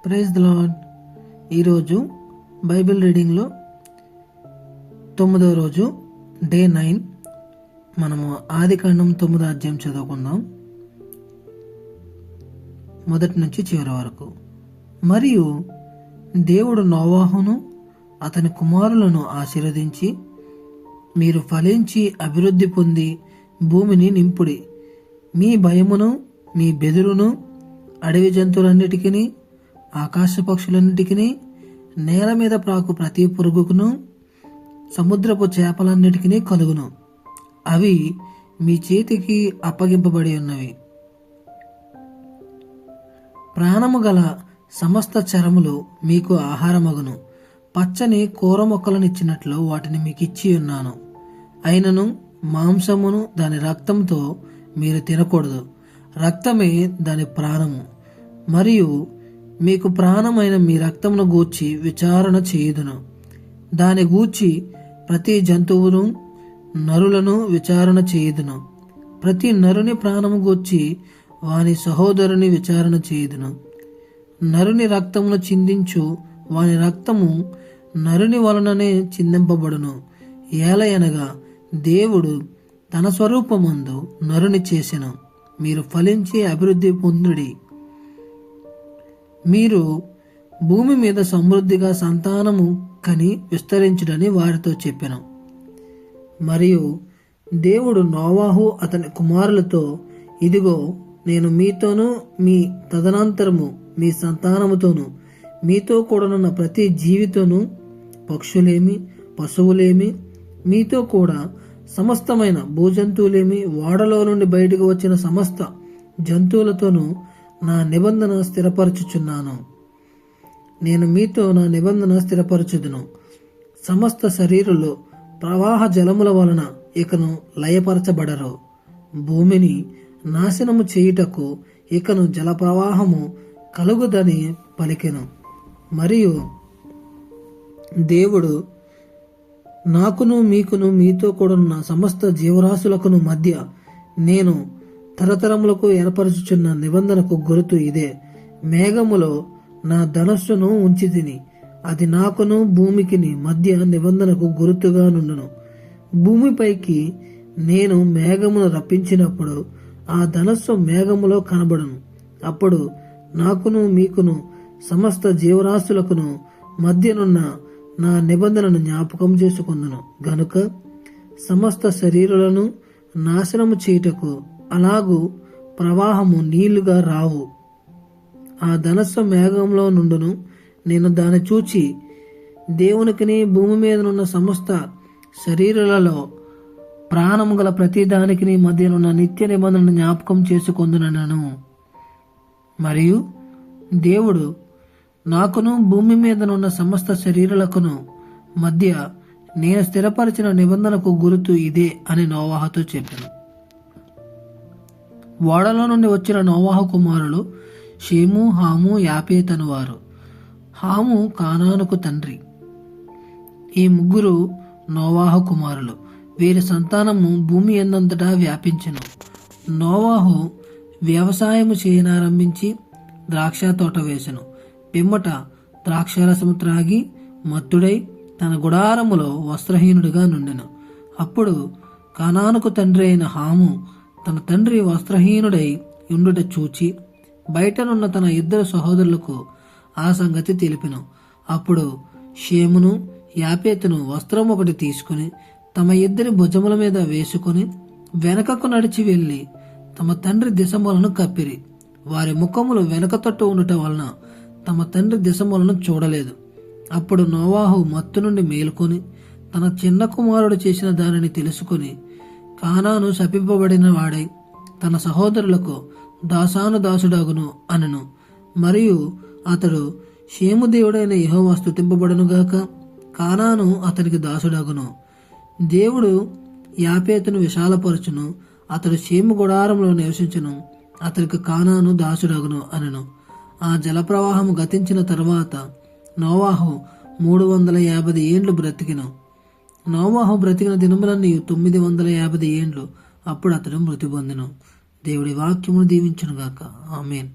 Praise the lord. ఈరోజు bible రీడింగ్లో 9వ రోజు డే 9. మనము ఆదికాండం 9వ అధ్యాయం చదువుకుందాం, మొదటి నుంచి చివరి వరకు. మరియు దేవుడు నోవాహును అతని కుమారులను ఆశీర్వదించి, మీరు ఫలించి అభివృద్ధి పొంది భూమిని నింపుడి, మీ భయమును మీ బెదురును అడవి జంతువులన్నిటికీ ఆకాశ పక్షులన్నిటికీ నేల మీద ప్రాకు ప్రతి పురుగుకును సముద్రపు చేపలన్నిటికీ కలుగును, అవి మీ చేతికి అప్పగింపబడి ఉన్నవి. ప్రాణము గల సమస్త చరములు మీకు ఆహారమగును, పచ్చని కూర మొక్కలనిచ్చినట్లు వాటిని మీకు ఇచ్చి ఉన్నాను. అయినను మాంసమును దాని రక్తంతో మీరు తినకూడదు, రక్తమే దాని ప్రాణము. మరియు మీకు ప్రాణమైన మీ రక్తమును గూర్చి విచారణ చేయుదును, దాని గూర్చి ప్రతి జంతువును నరులను విచారణ చేయుదును. ప్రతి నరుని ప్రాణము గూర్చి వాని సహోదరుని విచారణ చేయుదును. నరుని రక్తమును చిందించు వాని రక్తము నరుని వలననే చిందింపబడును. ఏలయనగా దేవుడు తన స్వరూపమందు నరుని చేసెను. మీరు ఫలించి అభివృద్ధి పొందుడి, మీరు భూమి మీద సమృద్ధిగా సంతానము కని విస్తరించుడని వారితో చెప్పెను. మరియు దేవుడు నోవాహు అతని కుమారులతో, ఇదిగో నేను మీతోనూ మీ తదనంతరము మీ సంతానముతోనూ మీతో కూడానున్న ప్రతి జీవితోనూ, పక్షులేమి పశువులేమి మీతో కూడా సమస్తమైన భూజంతువులేమి ఓడలో నుండి బయటకు వచ్చిన సమస్త జంతువులతోనూ నా నిబంధన స్థిరపరచుచున్నాను. నేను మీతో నా నిబంధన స్థిరపరచుదును. సమస్త శరీరులు ప్రవాహ జలముల వలన ఇకను లయపరచబడరు. భూమిని నాశనము చేయుటకు ఇకను జల ప్రవాహము కలుగుదని పలికెను. మరియు దేవుడు నాకును మీకును మీతో కూడున్న సమస్త జీవరాశులకును మధ్య నేను తరతరములకు ఏర్పరచుచున్న నిబంధనకు గుర్తు ఇదే. మేఘములో నా ధనస్సును ఉంచి తిని, అది నాకును భూమికిని మధ్య నిబంధనకు గుర్తుగా నుండును. భూమిపైకి నేను మేఘమును రప్పించినప్పుడు ఆ ధనస్సు మేఘములో కనబడును. అప్పుడు నాకును మీకును సమస్త జీవరాశులకును మధ్యనున్న నా నిబంధనను జ్ఞాపకం చేసుకుందును. గనుక సమస్త శరీరులను నాశనము చేయుటకు అలాగూ ప్రవాహము నీళ్లుగా రావు. ఆ ధనస్సు మేఘంలో నుండును. నేను దాన్ని చూచి దేవునికిని భూమి మీదనున్న సమస్త శరీరులలో ప్రాణము గల ప్రతి దానికి మధ్యనున్న నిత్య నిబంధనను జ్ఞాపకం చేసుకొందునను. మరియు దేవుడు నాకును భూమి మీదనున్న సమస్త శరీరులకును మధ్య నేను స్థిరపరిచిన నిబంధనకు గుర్తు ఇదే అని నోవాహుతో చెప్పాను. ఓడలో నుండి వచ్చిన నోవాహు కుమారులు షేము, హాము, యాపేత్ అనువారు. హాము కానానుకు తండ్రి. ఈ ముగ్గురు నోవాహు కుమారులు. వీరి సంతానము భూమి ఎందంతటా వ్యాపించెను. నోవాహు వ్యవసాయము చేయనారంభించి ద్రాక్ష తోట వేసెను. పిమ్మట ద్రాక్షారసము త్రాగి మత్తుడై తన గుడారములో వస్త్రహీనుడిగా నుండెను. అప్పుడు కానానుకు తండ్రి అయిన హాము తన తండ్రి వస్త్రహీనుడై ఉండుట చూచి బయటనున్న తన ఇద్దరు సహోదరులకు ఆ సంగతి తెలిపెను. అప్పుడు షేమును యాపేతును వస్త్రం ఒకటి తీసుకుని తమ ఇద్దరి భుజముల మీద వేసుకుని వెనకకు నడిచి వెళ్లి తమ తండ్రి దిశములను కప్పిరి. వారి ముఖములు వెనక తట్టు ఉండుట వలన తమ తండ్రి దిశములను చూడలేదు. అప్పుడు నోవాహు మత్తు నుండి మేలుకొని తన చిన్న కుమారుడు చేసిన దానిని తెలుసుకుని, కానాను శపింపబడిన వాడై తన సహోదరులకు దాసానుదాసుడగును అనెను. మరియు అతడు షేము దేవుడైన యెహోవా స్తుతింపబడునుగాక, కానాను అతనికి దాసుడగును. దేవుడు యాపేతును విశాలపరచును, అతడు షేము గుడారంలో నివసించును, అతనికి కానాను దాసుడగును అనెను. ఆ జలప్రవాహము గతించిన తర్వాత నోవాహు 350 ఏండ్లు బ్రతికిను. నోవాహు బ్రతికిన దినములన్నీ 950 ఏండ్లు. అప్పుడు అతడు మృతి పొందెను. దేవుడి వాక్యమును దీవించునుగాక. ఆమేన్.